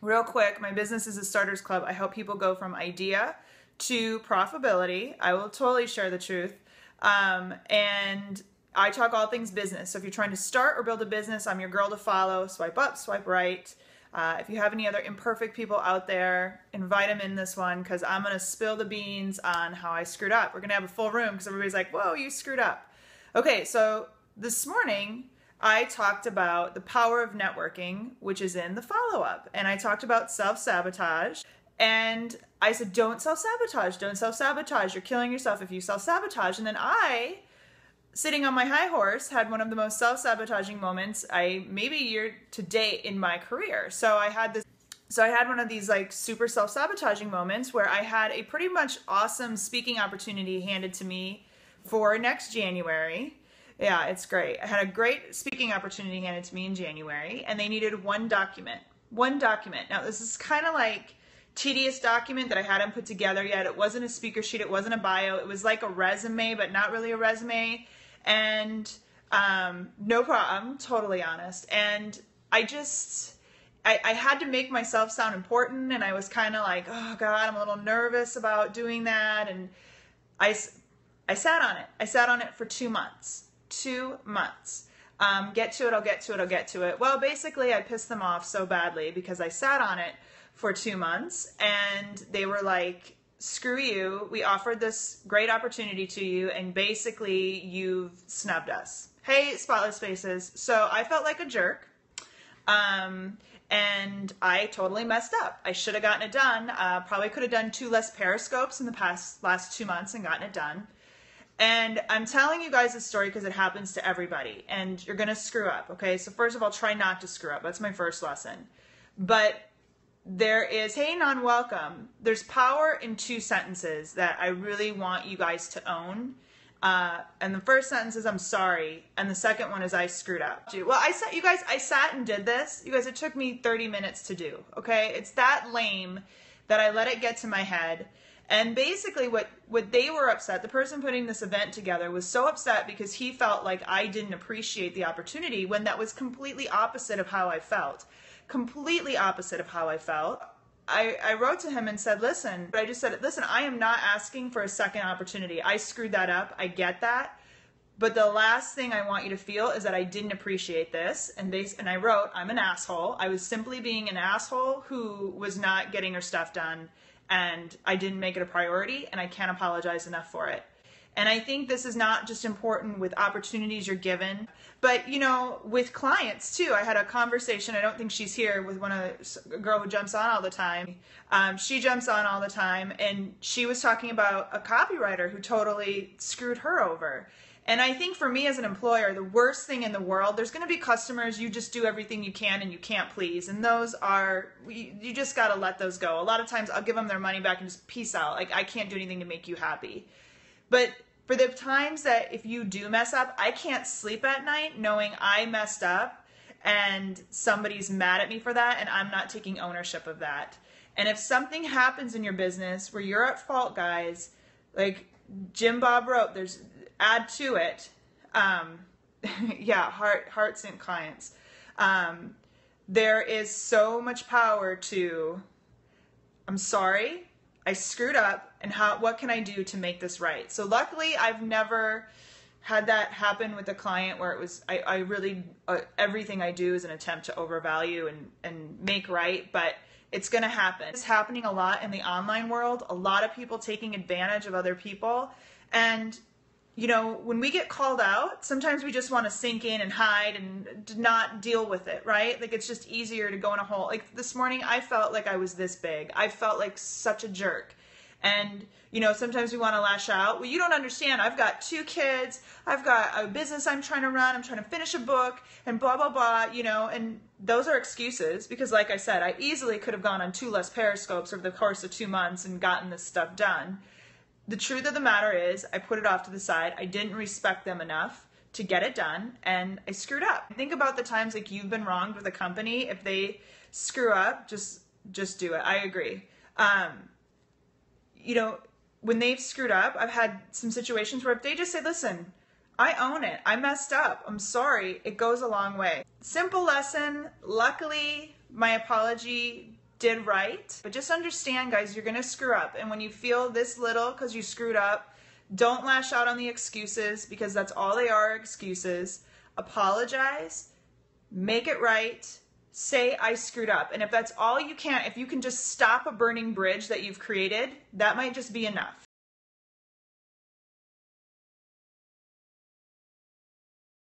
Real quick, my business is a starters club. I help people go from idea to profitability. I will totally share the truth. And I talk all things business. So if you're trying to start or build a business, I'm your girl to follow. Swipe up, swipe right. If you have any other imperfect people out there, invite them in this one, because I'm going to spill the beans on how I screwed up. We're going to have a full room because everybody's like, whoa, you screwed up. Okay, so this morning I talked about the power of networking, which is in the follow-up. And I talked about self-sabotage. And I said, don't self-sabotage, don't self-sabotage. You're killing yourself if you self-sabotage. And then I, sitting on my high horse, had one of the most self-sabotaging moments maybe year to date in my career. So I had one of these like super self-sabotaging moments where I had a pretty much awesome speaking opportunity handed to me for next January. Yeah, it's great. I had a great speaking opportunity handed to me in January, and they needed one document. One document. Now, this is kind of like tedious document that I hadn't put together yet. It wasn't a speaker sheet. It wasn't a bio. It was like a resume, but not really a resume. And no problem, totally honest. And I had to make myself sound important, and I was kind of like, oh God, I'm a little nervous about doing that. And I sat on it. I sat on it for 2 months. 2 months. Get to it, I'll get to it, I'll get to it. Well, basically I pissed them off so badly because I sat on it for 2 months and they were like, screw you, we offered this great opportunity to you and basically you've snubbed us. Hey, Spotless Faces. So I felt like a jerk. And I totally messed up. I should have gotten it done. Probably could have done 2 less Periscopes in the last 2 months and gotten it done. And I'm telling you guys this story because it happens to everybody and you're going to screw up. Okay. So first of all, try not to screw up. That's my first lesson. But there is, hey, non-welcome. There's power in 2 sentences that I really want you guys to own. And the first sentence is, I'm sorry. And the second one is, I screwed up. Well, I sat and did this. You guys, it took me 30 minutes to do. Okay. It's that lame that I let it get to my head. And basically what they were upset, the person putting this event together was so upset because he felt like I didn't appreciate the opportunity when that was completely opposite of how I felt. Completely opposite of how I felt. I wrote to him and said, listen, but I just said, listen, I am not asking for a second opportunity. I screwed that up. I get that. But the last thing I want you to feel is that I didn't appreciate this. And I wrote, I'm an asshole. I was simply being an asshole who was not getting her stuff done. And I didn't make it a priority, and I can't apologize enough for it. And I think this is not just important with opportunities you're given, but, you know, with clients too. I had a conversation, I don't think she's here, with a girl who jumps on all the time. She jumps on all the time, and she was talking about a copywriter who totally screwed her over. And I think for me as an employer, the worst thing in the world, there's going to be customers you just do everything you can and you can't please. And those are, you just got to let those go. A lot of times I'll give them their money back and just peace out. Like, I can't do anything to make you happy. But for the times that if you do mess up, I can't sleep at night knowing I messed up and somebody's mad at me for that and I'm not taking ownership of that. And if something happens in your business where you're at fault, guys, like Jim Bob wrote, add to it, yeah, hearts and clients. There is so much power to, I'm sorry, I screwed up, and what can I do to make this right? So luckily, I've never had that happen with a client where it was, I really, everything I do is an attempt to overvalue and make right, but it's going to happen. It's happening a lot in the online world, a lot of people taking advantage of other people, and you know, when we get called out, sometimes we just want to sink in and hide and not deal with it, right? Like, it's just easier to go in a hole. Like this morning, I felt like I was this big. I felt like such a jerk. And, you know, sometimes we want to lash out. Well, you don't understand. I've got 2 kids. I've got a business I'm trying to run. I'm trying to finish a book and blah, blah, blah, you know, and those are excuses because, like I said, I easily could have gone on 2 less Periscopes over the course of 2 months and gotten this stuff done. The truth of the matter is I put it off to the side. I didn't respect them enough to get it done, and I screwed up. Think about the times like you've been wronged with a company. If they screw up, just do it. I agree. You know, when they've screwed up, I've had some situations where if they just say, listen, I own it. I messed up. I'm sorry. It goes a long way. Simple lesson. Luckily, my apology did right. But just understand, guys, you're gonna screw up. And when you feel this little because you screwed up, don't lash out on the excuses, because that's all they are, excuses. Apologize, make it right, say I screwed up. And if that's all you can, if you can just stop a burning bridge that you've created, that might just be enough.